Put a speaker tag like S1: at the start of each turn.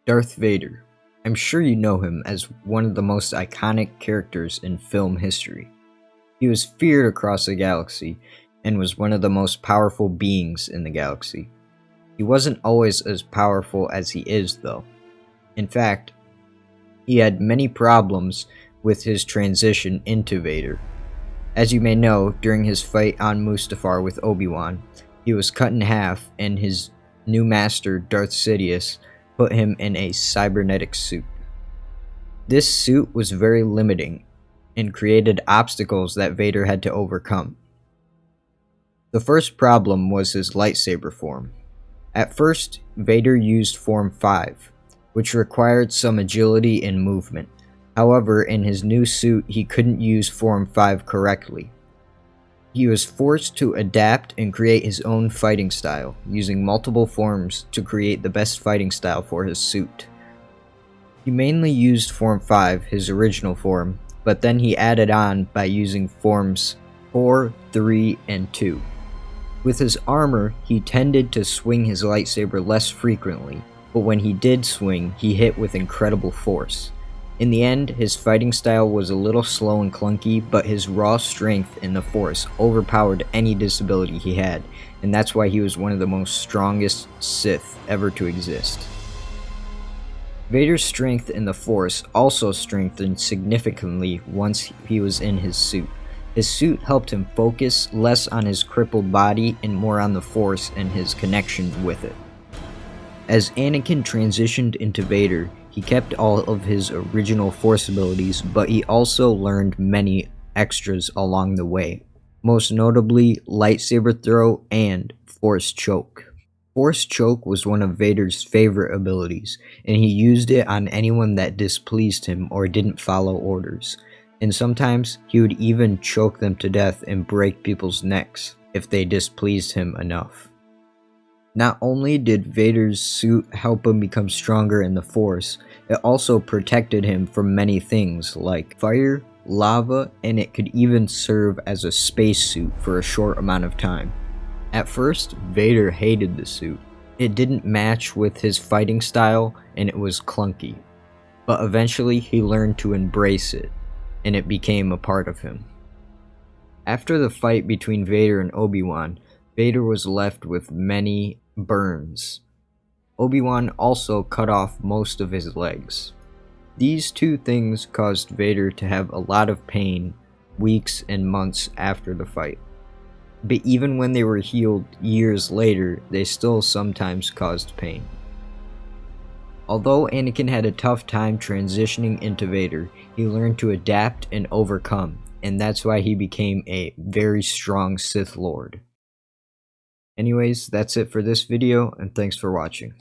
S1: Darth Vader. I'm sure you know him as one of the most iconic characters in film history. He was feared across the galaxy and was one of the most powerful beings in the galaxy. He wasn't always as powerful as he is, though. In fact, he had many problems with his transition into Vader. As you may know, during his fight on Mustafar with Obi-Wan, he was cut in half and his new master, Darth Sidious, put him in a cybernetic suit. This suit was very limiting and created obstacles that Vader had to overcome. The first problem was his lightsaber form. At first, Vader used Form 5, which required some agility and movement. However, in his new suit, he couldn't use Form 5 correctly. He was forced to adapt and create his own fighting style, using multiple forms to create the best fighting style for his suit. He mainly used Form 5, his original form, but then he added on by using Forms 4, 3, and 2. With his armor, he tended to swing his lightsaber less frequently, but when he did swing, he hit with incredible force. In the end, his fighting style was a little slow and clunky, but his raw strength in the Force overpowered any disability he had, and that's why he was one of the most strongest Sith ever to exist. Vader's strength in the Force also strengthened significantly once he was in his suit. His suit helped him focus less on his crippled body and more on the Force and his connection with it. As Anakin transitioned into Vader, he kept all of his original Force abilities, but he also learned many extras along the way, most notably lightsaber throw and Force choke. Force choke was one of Vader's favorite abilities, and he used it on anyone that displeased him or didn't follow orders, and sometimes he would even choke them to death and break people's necks if they displeased him enough. Not only did Vader's suit help him become stronger in the Force, it also protected him from many things like fire, lava, and it could even serve as a spacesuit for a short amount of time. At first, Vader hated the suit. It didn't match with his fighting style and it was clunky. But eventually he learned to embrace it, and it became a part of him. After the fight between Vader and Obi-Wan, Vader was left with many burns. Obi-Wan also cut off most of his legs. These two things caused Vader to have a lot of pain weeks and months after the fight. But even when they were healed years later, they still sometimes caused pain. Although Anakin had a tough time transitioning into Vader, he learned to adapt and overcome, and that's why he became a very strong Sith Lord. Anyways, that's it for this video, and thanks for watching.